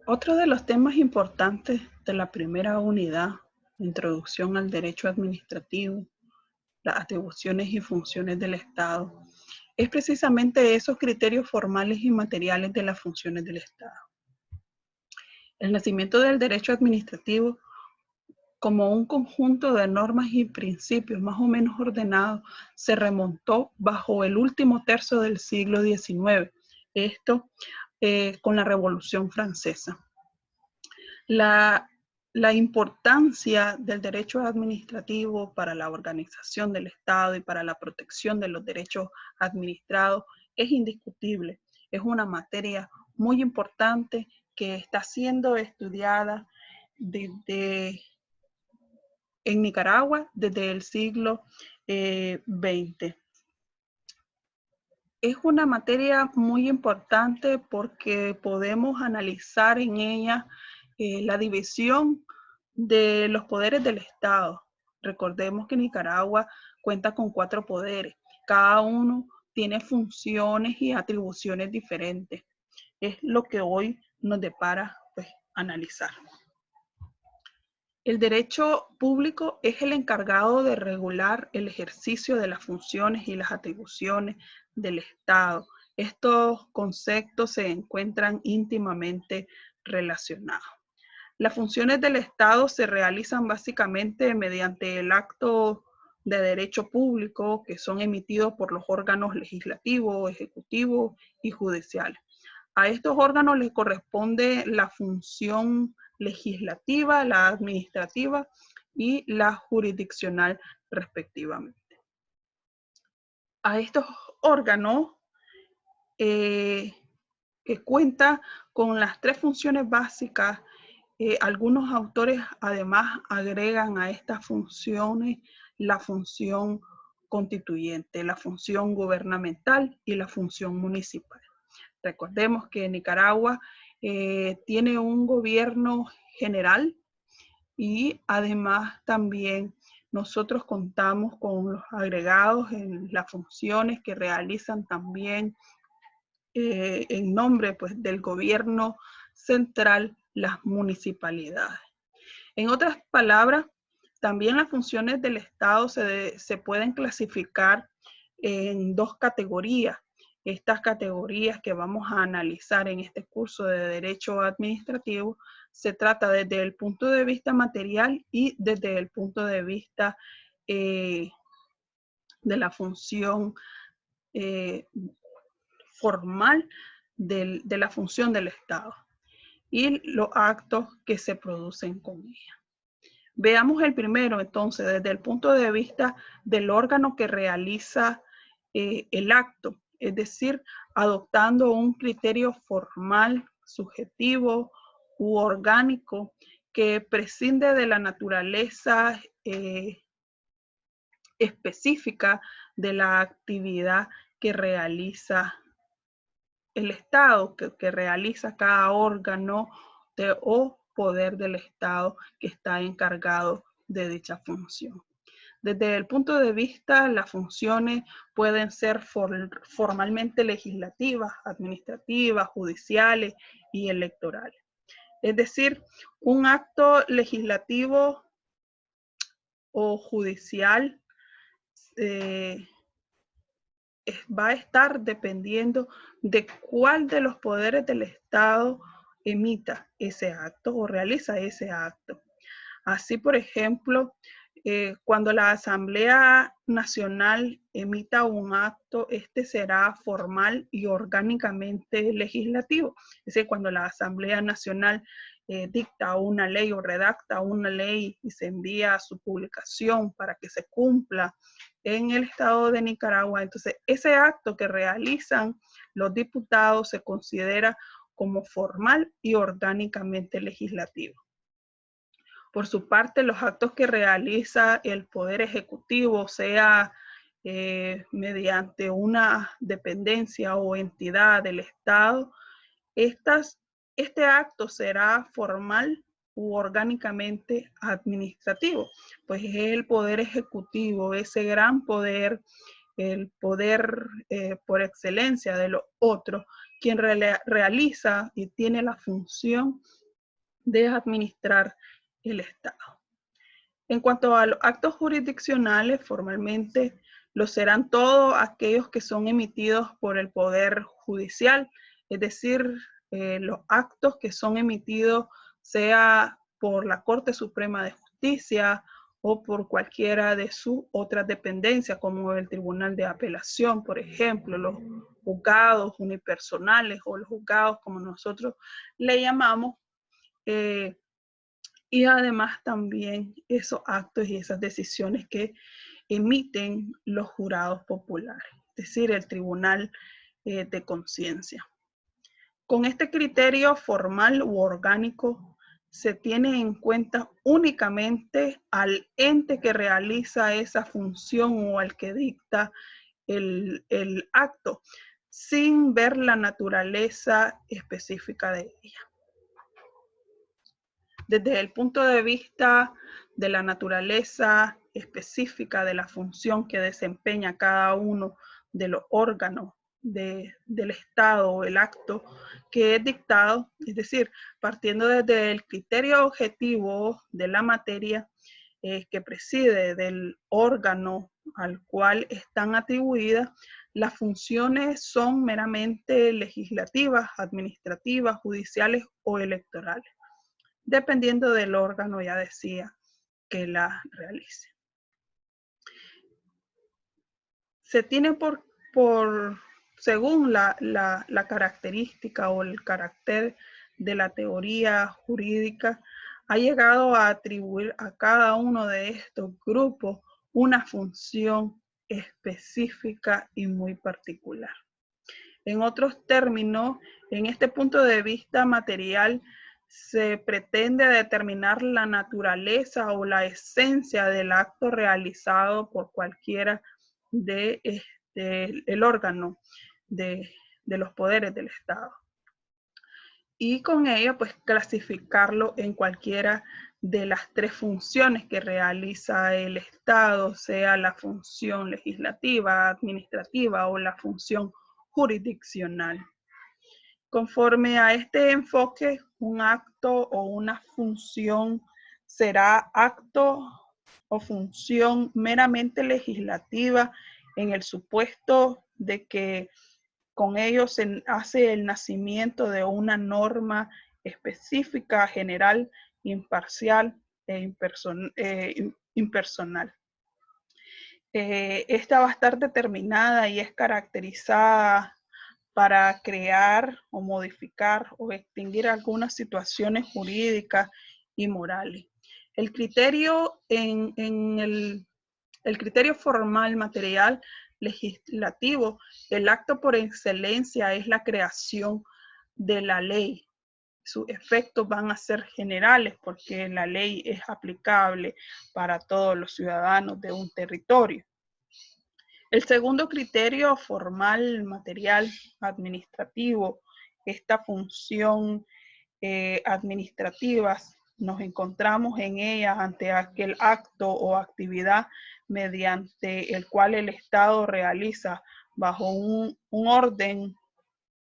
Otro de los temas importantes de la primera unidad, Introducción al Derecho Administrativo, las atribuciones y funciones del Estado, es precisamente esos criterios formales y materiales de las funciones del Estado. El nacimiento del derecho administrativo como un conjunto de normas y principios más o menos ordenados se remontó bajo el último tercio del siglo XIX, esto con la Revolución Francesa. La importancia del derecho administrativo para la organización del Estado y para la protección de los derechos administrados es indiscutible. Es una materia muy importante que está siendo estudiada en Nicaragua desde el siglo XX. Es una materia muy importante porque podemos analizar en ella la división de los poderes del Estado. Recordemos que Nicaragua cuenta con 4 poderes. Cada uno tiene funciones y atribuciones diferentes. Es lo que hoy nos depara analizar. El derecho público es el encargado de regular el ejercicio de las funciones y las atribuciones del Estado. Estos conceptos se encuentran íntimamente relacionados. Las funciones del Estado se realizan básicamente mediante el acto de derecho público que son emitidos por los órganos legislativos, ejecutivos y judiciales. A estos órganos les corresponde la función legislativa, la administrativa y la jurisdiccional respectivamente. A estos órganos que cuenta con las 3 funciones básicas, algunos autores además agregan a estas funciones la función constituyente, la función gubernamental y la función municipal. Recordemos que Nicaragua tiene un gobierno general y además también nosotros contamos con los agregados en las funciones que realizan también en nombre del gobierno central las municipalidades. En otras palabras, también las funciones del Estado se pueden clasificar en 2 categorías. Estas categorías que vamos a analizar en este curso de Derecho Administrativo se trata desde el punto de vista material y desde el punto de vista de la función formal de la función del Estado y los actos que se producen con ella. Veamos el primero, entonces, desde el punto de vista del órgano que realiza el acto, es decir, adoptando un criterio formal, subjetivo u orgánico que prescinde de la naturaleza específica de la actividad que realiza el Estado, que realiza cada órgano o poder del Estado que está encargado de dicha función. Desde el punto de vista, las funciones pueden ser formalmente legislativas, administrativas, judiciales y electorales. Es decir, un acto legislativo o judicial va a estar dependiendo de cuál de los poderes del Estado emita ese acto o realiza ese acto. Así, por ejemplo, cuando la Asamblea Nacional emita un acto, este será formal y orgánicamente legislativo. Es decir, cuando la Asamblea Nacional dicta una ley o redacta una ley y se envía a su publicación para que se cumpla en el Estado de Nicaragua, entonces ese acto que realizan los diputados se considera como formal y orgánicamente legislativo. Por su parte, los actos que realiza el Poder Ejecutivo, sea mediante una dependencia o entidad del Estado, este acto será formal u orgánicamente administrativo, pues es el Poder Ejecutivo, ese gran poder, el poder por excelencia de los otros, quien realiza y tiene la función de administrar el Estado. En cuanto a los actos jurisdiccionales, formalmente lo serán todos aquellos que son emitidos por el Poder Judicial, es decir, los actos que son emitidos sea por la Corte Suprema de Justicia o por cualquiera de sus otras dependencias, como el Tribunal de Apelación, por ejemplo, los juzgados unipersonales o los juzgados como nosotros le llamamos, y además también esos actos y esas decisiones que emiten los jurados populares, es decir, el Tribunal de Conciencia. Con este criterio formal u orgánico se tiene en cuenta únicamente al ente que realiza esa función o al que dicta el acto, sin ver la naturaleza específica de ella. Desde el punto de vista de la naturaleza específica de la función que desempeña cada uno de los órganos del Estado o el acto que es dictado, es decir, partiendo desde el criterio objetivo de la materia que preside del órgano al cual están atribuidas, las funciones son meramente legislativas, administrativas, judiciales o electorales, dependiendo del órgano, ya decía, que la realice. Se tiene según la característica o el carácter de la teoría jurídica, ha llegado a atribuir a cada uno de estos grupos una función específica y muy particular. En otros términos, en este punto de vista material, se pretende determinar la naturaleza o la esencia del acto realizado por cualquiera de el órgano de los poderes del Estado. Y con ello, pues clasificarlo en cualquiera de las tres funciones que realiza el Estado, sea la función legislativa, administrativa o la función jurisdiccional. Conforme a este enfoque, un acto o una función será acto o función meramente legislativa en el supuesto de que con ello se hace el nacimiento de una norma específica, general, imparcial e impersonal. Esta va a estar determinada y es caracterizada para crear o modificar o extinguir algunas situaciones jurídicas y morales. El criterio el criterio formal, material, legislativo, el acto por excelencia es la creación de la ley. Sus efectos van a ser generales porque la ley es aplicable para todos los ciudadanos de un territorio. El segundo criterio formal, material, administrativo, esta función administrativa, nos encontramos en ella ante aquel acto o actividad mediante el cual el Estado realiza bajo un orden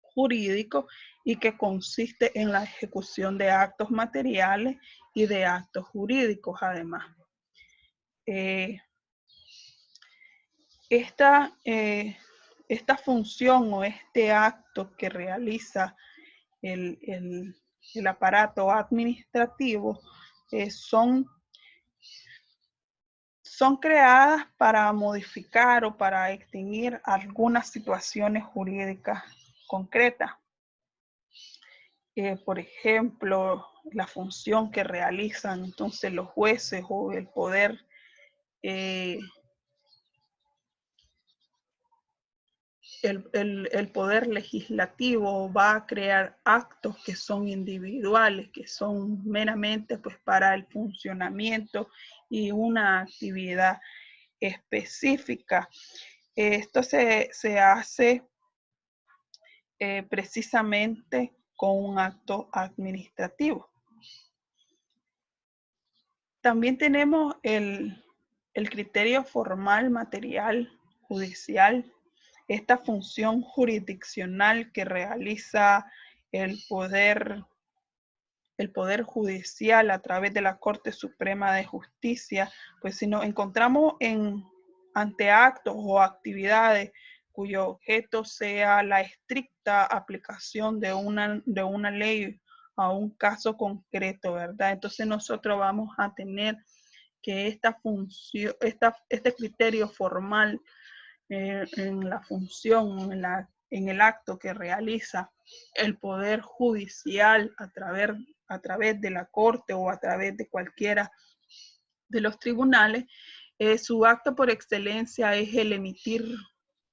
jurídico y que consiste en la ejecución de actos materiales y de actos jurídicos además. Esta función o este acto que realiza el aparato administrativo son creadas para modificar o para extinguir algunas situaciones jurídicas concretas. Por ejemplo, la función que realizan entonces los jueces o el poder el poder legislativo va a crear actos que son individuales, que son meramente pues para el funcionamiento y una actividad específica. Esto se hace precisamente con un acto administrativo. También tenemos el criterio formal, material, judicial, esta función jurisdiccional que realiza el poder el Poder Judicial a través de la Corte Suprema de Justicia, pues si nos encontramos ante actos o actividades cuyo objeto sea la estricta aplicación de una ley a un caso concreto, ¿verdad? Entonces nosotros vamos a tener que esta función, este criterio formal en la función, en el acto que realiza el Poder Judicial a través de la Corte o a través de cualquiera de los tribunales, su acto por excelencia es el emitir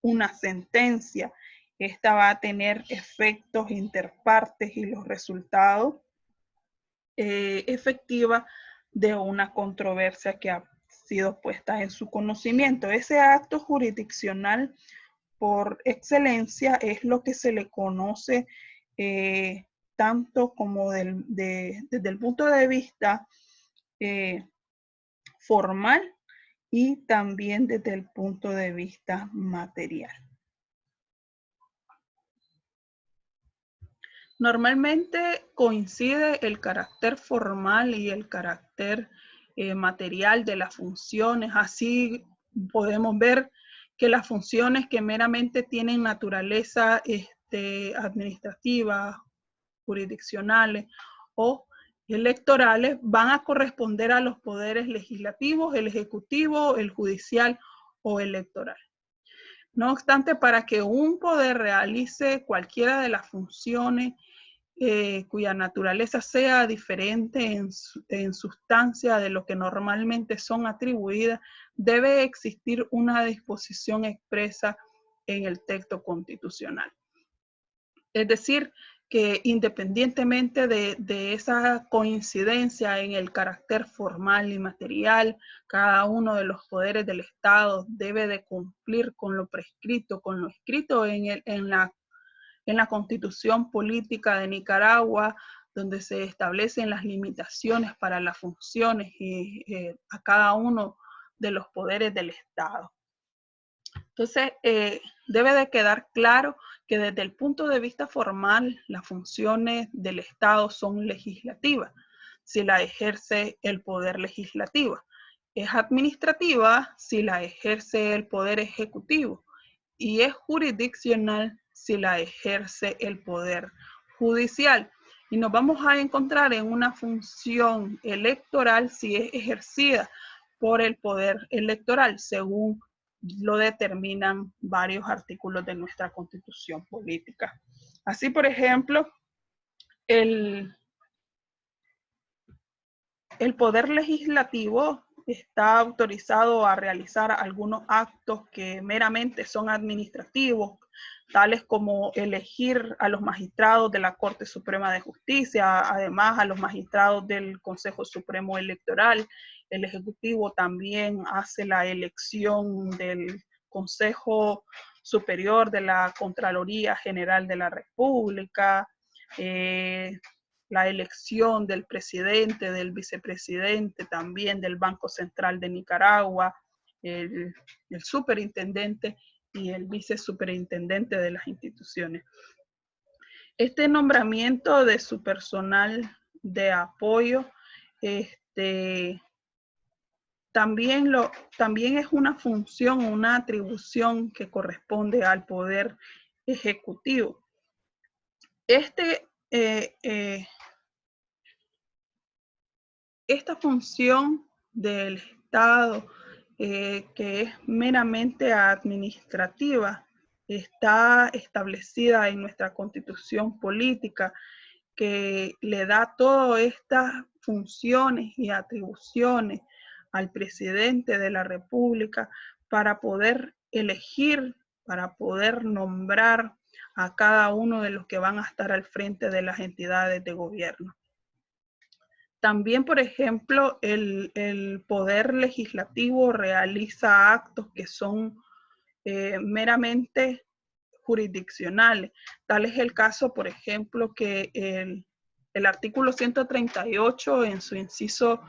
una sentencia. Esta va a tener efectos interpartes y los resultados efectiva de una controversia que ha sido puesta en su conocimiento. Ese acto jurisdiccional por excelencia es lo que se le conoce tanto como desde el punto de vista formal y también desde el punto de vista material. Normalmente coincide el carácter formal y el carácter material de las funciones. Así podemos ver que las funciones que meramente tienen naturaleza administrativa, jurisdiccionales o electorales van a corresponder a los poderes legislativos, el ejecutivo, el judicial o electoral. No obstante, para que un poder realice cualquiera de las funciones cuya naturaleza sea diferente en sustancia de lo que normalmente son atribuidas, debe existir una disposición expresa en el texto constitucional. Es decir, que independientemente de esa coincidencia en el carácter formal y material, cada uno de los poderes del Estado debe de cumplir con lo prescrito, con lo escrito en la Constitución Política de Nicaragua, donde se establecen las limitaciones para las funciones a cada uno de los poderes del Estado. Entonces, debe de quedar claro que desde el punto de vista formal, las funciones del Estado son legislativas, si la ejerce el poder legislativo. Es administrativa si la ejerce el poder ejecutivo y es jurisdiccional si la ejerce el poder judicial. Y nos vamos a encontrar en una función electoral si es ejercida por el poder electoral, según lo determinan varios artículos de nuestra Constitución política. Así, por ejemplo, el poder legislativo está autorizado a realizar algunos actos que meramente son administrativos, tales como elegir a los magistrados de la Corte Suprema de Justicia, además a los magistrados del Consejo Supremo Electoral. El Ejecutivo también hace la elección del Consejo Superior de la Contraloría General de la República, la elección del presidente, del vicepresidente, también del Banco Central de Nicaragua, el superintendente y el vicesuperintendente de las instituciones. Este nombramiento de su personal de apoyo también es una función, una atribución que corresponde al Poder Ejecutivo. Esta función del Estado, que es meramente administrativa, está establecida en nuestra Constitución política, que le da todas estas funciones y atribuciones al presidente de la República para poder elegir, para poder nombrar a cada uno de los que van a estar al frente de las entidades de gobierno. También, por ejemplo, el Poder Legislativo realiza actos que son meramente jurisdiccionales. Tal es el caso, por ejemplo, que el artículo 138 en su inciso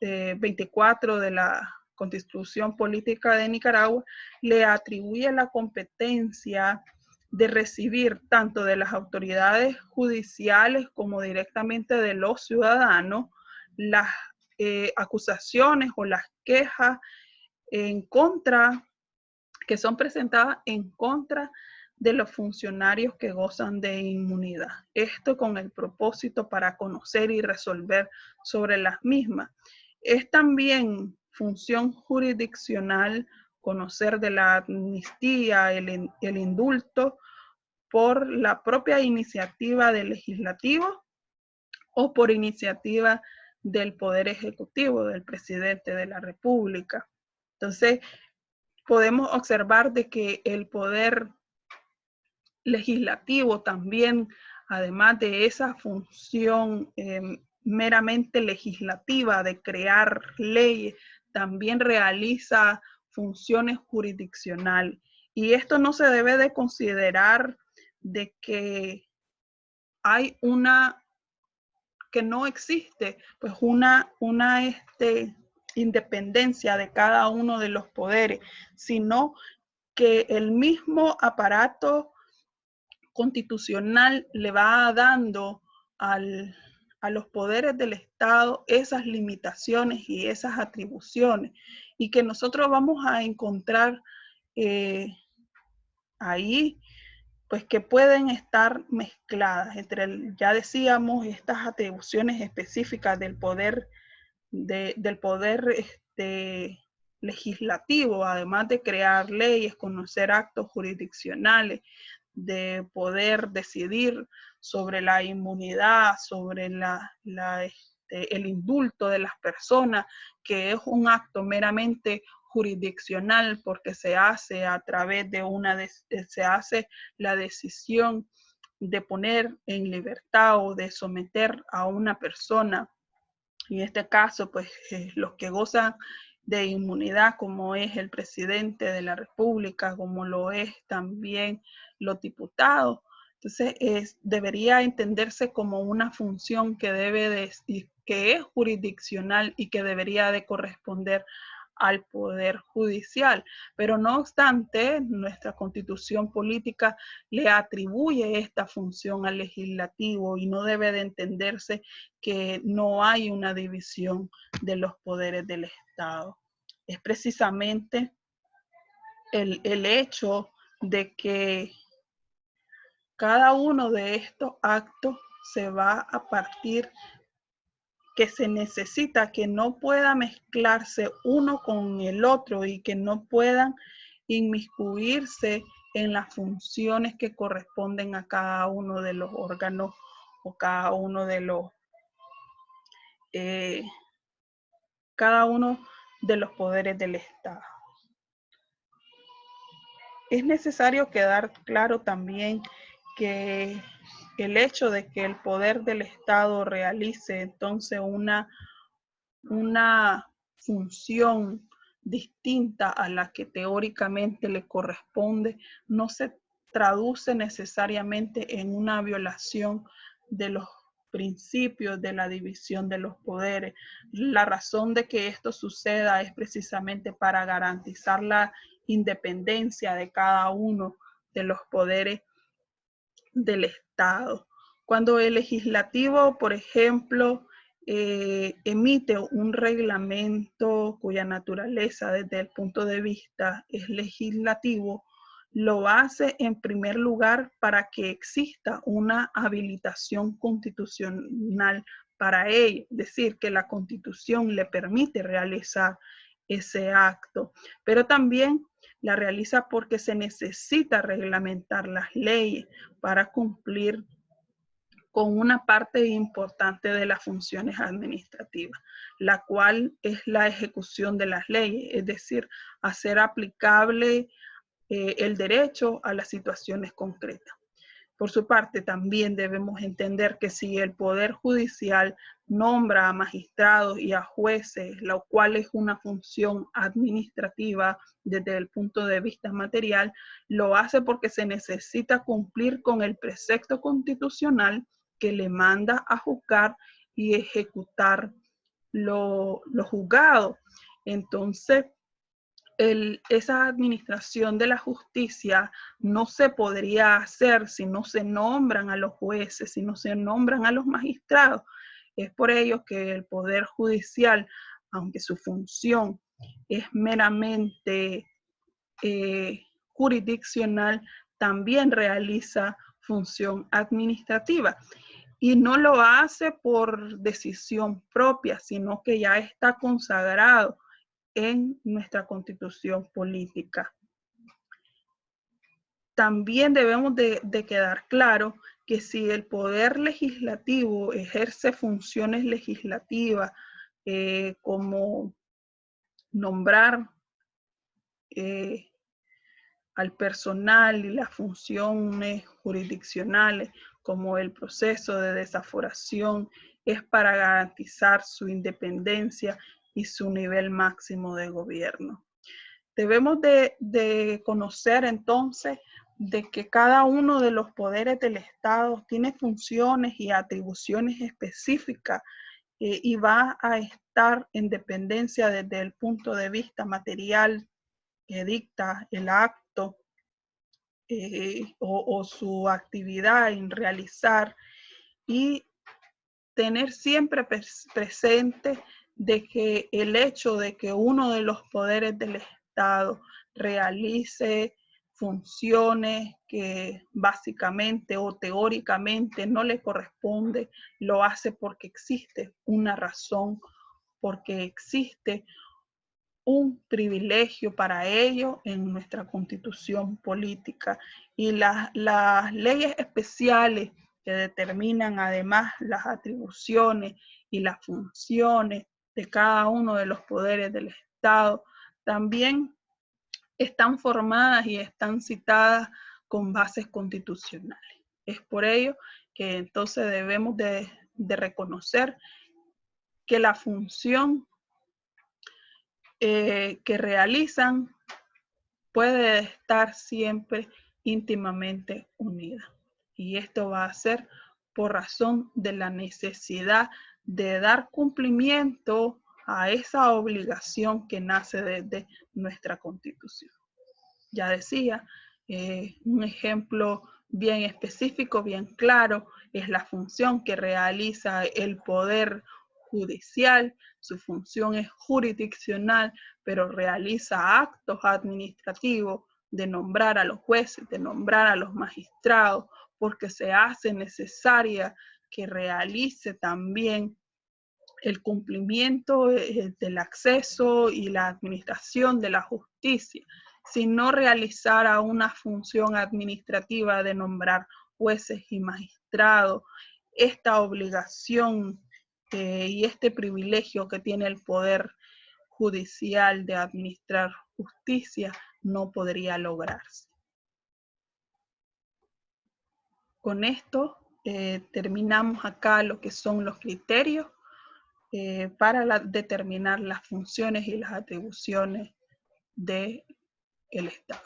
24 de la Constitución Política de Nicaragua le atribuye la competencia de recibir tanto de las autoridades judiciales como directamente de los ciudadanos las acusaciones o las quejas en contra, que son presentadas en contra de los funcionarios que gozan de inmunidad. Esto con el propósito para conocer y resolver sobre las mismas. Es también función jurisdiccional conocer de la amnistía, el indulto, por la propia iniciativa del legislativo o por iniciativa del Poder Ejecutivo, del presidente de la República. Entonces, podemos observar de que el Poder Legislativo también, además de esa función meramente legislativa de crear leyes, también realiza funciones jurisdiccionales. Y esto no se debe de considerar de que hay que no existe pues una independencia de cada uno de los poderes, sino que el mismo aparato constitucional le va dando a los poderes del Estado esas limitaciones y esas atribuciones, y que nosotros vamos a encontrar ahí pues que pueden estar mezcladas entre, ya decíamos, estas atribuciones específicas del poder, del poder legislativo, además de crear leyes, conocer actos jurisdiccionales, de poder decidir sobre la inmunidad, sobre el indulto de las personas, que es un acto meramente jurisdiccional porque se hace a través de se hace la decisión de poner en libertad o de someter a una persona. En este caso, pues los que gozan de inmunidad, como es el presidente de la República, como lo es también los diputados. Entonces, debería entenderse como una función que que es jurisdiccional y que debería de corresponder al Poder Judicial. Pero no obstante, nuestra Constitución política le atribuye esta función al legislativo y no debe de entenderse que no hay una división de los poderes del Estado. Es precisamente el hecho de que cada uno de estos actos se va a partir que se necesita que no pueda mezclarse uno con el otro y que no puedan inmiscuirse en las funciones que corresponden a cada uno de los órganos o cada uno de los poderes del Estado. Es necesario quedar claro también que el hecho de que el poder del Estado realice entonces una función distinta a la que teóricamente le corresponde, no se traduce necesariamente en una violación de los principios de la división de los poderes. La razón de que esto suceda es precisamente para garantizar la independencia de cada uno de los poderes del Estado. Cuando el legislativo, por ejemplo, emite un reglamento cuya naturaleza desde el punto de vista es legislativo, lo hace en primer lugar para que exista una habilitación constitucional para ello, es decir, que la Constitución le permite realizar ese acto, pero también la realiza porque se necesita reglamentar las leyes para cumplir con una parte importante de las funciones administrativas, la cual es la ejecución de las leyes, es decir, hacer aplicable el derecho a las situaciones concretas. Por su parte, también debemos entender que si el Poder Judicial nombra a magistrados y a jueces, lo cual es una función administrativa desde el punto de vista material, lo hace porque se necesita cumplir con el precepto constitucional que le manda a juzgar y ejecutar lo juzgado. Entonces, esa administración de la justicia no se podría hacer si no se nombran a los jueces, si no se nombran a los magistrados. Es por ello que el Poder Judicial, aunque su función es meramente jurisdiccional, también realiza función administrativa. Y no lo hace por decisión propia, sino que ya está consagrado en nuestra constitución política. También debemos de quedar claro que si el poder legislativo ejerce funciones legislativas como nombrar al personal y las funciones jurisdiccionales como el proceso de desaforación, es para garantizar su independencia y su nivel máximo de gobierno. Debemos de conocer entonces de que cada uno de los poderes del Estado tiene funciones y atribuciones específicas y va a estar en dependencia desde el punto de vista material que dicta el acto o su actividad en realizar, y tener siempre presente de que el hecho de que uno de los poderes del Estado realice funciones que básicamente o teóricamente no le corresponde, lo hace porque existe una razón, porque existe un privilegio para ello en nuestra constitución política. Y las leyes especiales que determinan además las atribuciones y las funciones de cada uno de los poderes del Estado también están formadas y están citadas con bases constitucionales. Es por ello que entonces debemos de reconocer que la función que realizan puede estar siempre íntimamente unida. Y esto va a ser por razón de la necesidad de dar cumplimiento a esa obligación que nace desde nuestra Constitución. Ya decía, un ejemplo bien específico, bien claro, es la función que realiza el Poder Judicial. Su función es jurisdiccional, pero realiza actos administrativos de nombrar a los jueces, de nombrar a los magistrados, porque se hace necesaria que realice también el cumplimiento del acceso y la administración de la justicia. Si no realizara una función administrativa de nombrar jueces y magistrados, esta obligación y este privilegio que tiene el Poder Judicial de administrar justicia no podría lograrse. Con esto terminamos acá lo que son los criterios para determinar las funciones y las atribuciones del Estado.